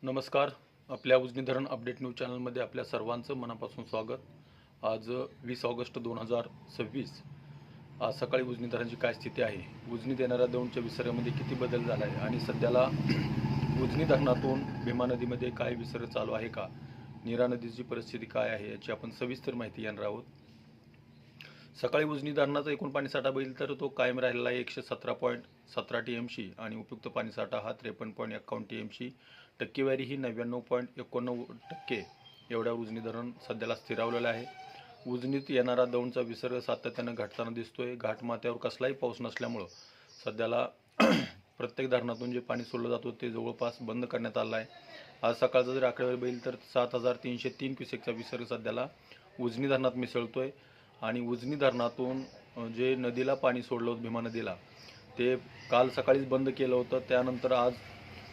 नमस्कार. आपल्या उजनी धरण अपडेट न्यूज चॅनलमध्ये आपल्या सर्वांचं मनापासून स्वागत. आज 20 ऑगस्ट 2026. आज सकाळी उजनी धरणाची काय स्थिती आहे, उजनीत येणाऱ्या दौंडच्या विसर्गामध्ये किती बदल झाला आहे आणि सध्याला उजनी धरणातून भीमा नदीमध्ये काय विसर्ग चालू आहे का, नीरा नदीची परिस्थिती काय आहे याची आपण सविस्तर माहिती घेणार आहोत. सकाळी उजनी धरणाचा एकूण पाणीसाठा बघितला तर तो कायम राहिलेला आहे 117.17 TMC आणि उपयुक्त पाणीसाठा हा 53.51 TMC. टक्केवारी ही 99.89% एवढ्यावर उजनी धरण सध्याला स्थिरावलेलं आहे. उजनीत येणारा दौंडचा विसर्ग सातत्यानं घटताना दिसतोय. घाटमाथ्यावर कसलाही पाऊस नसल्यामुळं सध्याला प्रत्येक धरणातून जे पाणी सोडलं जातं ते जवळपास बंद करण्यात आलं आहे. आज सकाळचा जर आकडेवारी बघितली तर 7303 क्युसेकचा विसर्ग सध्याला उजनी धरणात मिसळतोय आणि उजनी धरणातून जे नदीला पाणी सोडलं होतं भीमा नदीला ते काल सकाळीच बंद केलं होतं. त्यानंतर आज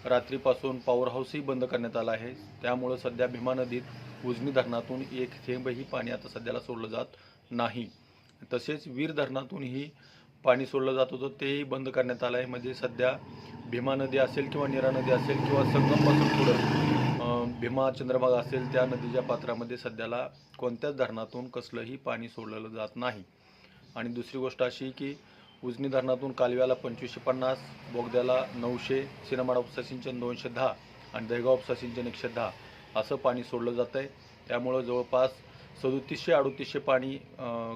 रात्रीपासून पॉवर हाऊसही बंद करण्यात आला आहे. त्यामुळं सध्या भीमा नदीत उजनी धरणातून एक थेंबही पाणी आता सध्याला सोडलं जात नाही. तसेच वीर धरणातूनही पाणी सोडलं जात होतं तेही बंद करण्यात आलं आहे. म्हणजे सध्या भीमा नदी असेल किंवा नीरा नदी असेल किंवा संगमपासून पुढं भीमा चंद्रभागा असेल त्या नदीच्या पात्रामध्ये सध्याला कोणत्याच धरणातून कसलंही पाणी सोडलेलं जात नाही. आणि दुसरी गोष्ट अशी की उजनी धरणातून कालव्याला 2550, बोगद्याला 900, सिनेमाडा उपसा सिंचन 210 आणि दहेगाव उपसा सिंचन 110 असं पाणी सोडलं जातं आहे. त्यामुळं जवळपास 3700-3800 पाणी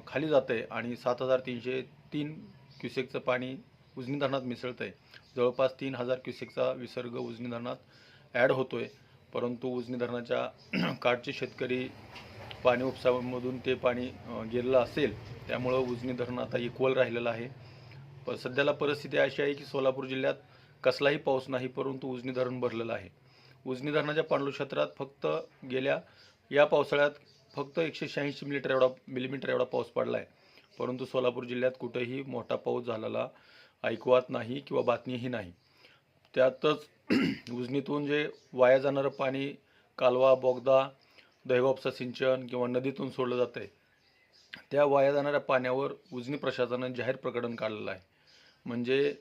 खाली जातं आहे आणि 7303 क्युसेकचं पाणी उजनी धरणात मिसळतं आहे. जवळपास 3000 क्युसेकचा विसर्ग उजनी धरणात ॲड होतो आहे. परंतु उजनी धरणाच्या काठचे शेतकरी पाणी उपसामधून ते पाणी गेलेलं असेल त्यामुळं उजनी धरण आता इक्वल राहिलेलं आहे. सध्याला परिस्थिती अशी आहे की सोलापूर जिल्ह्यात कसलाही पाऊस नाही, परंतु उजनी धरण भरलेलं आहे. उजनी धरणाच्या पाणलोट क्षेत्रात फक्त गेल्या या पावसाळ्यात फक्त 186 मिलीमीटर एवढा पाऊस पडला आहे. परंतु सोलापूर जिल्ह्यात कुठेही मोठा पाऊस झालेला ऐकवात नाही किंवा बातमीही नाही. त्यातच उजनीतून जे वाया जाणारं पाणी कालवा, बोगदा, दहेगाव उपसा सिंचन किंवा नदीतून सोडलं जातं आहे, त्या वाया जाणाऱ्या पाण्यावर उजनी प्रशासनाने जाहीर प्रकरण काढलेलं आहे. म्हणजे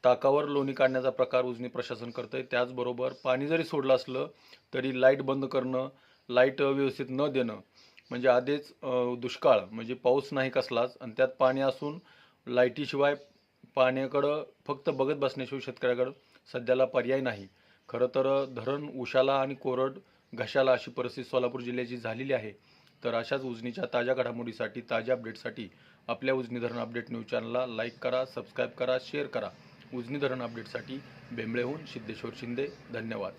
ताकावर लोणी काढण्याचा प्रकार उजनी प्रशासन करतं आहे. त्याचबरोबर पाणी जरी सोडलं असलं तरी लाईट बंद करणं, लाईट व्यवस्थित न देणं, म्हणजे आधीच दुष्काळ म्हणजे पाऊस नाही कसलाच आणि त्यात पाणी असून लाईटीशिवाय पाण्याकडं फक्त बघत बसण्याशिवाय शेतकऱ्याकडं सध्याला पर्याय नाही. खरं तर धरण उशाला आणि कोरड घशाला अशी परिस्थिती सोलापूर जिल्ह्याची झालेली आहे. तर अशाच उजनीच्या ताज्या घडामोडीसाठी, ताज्या अपडेटसाठी आपल्या उजनी धरण अपडेट न्यूज चॅनलला लाईक करा, सबस्क्राईब करा, शेअर करा. उजनी धरण अपडेटसाठी बेंबळेहून सिद्धेश्वर शिंदे. धन्यवाद.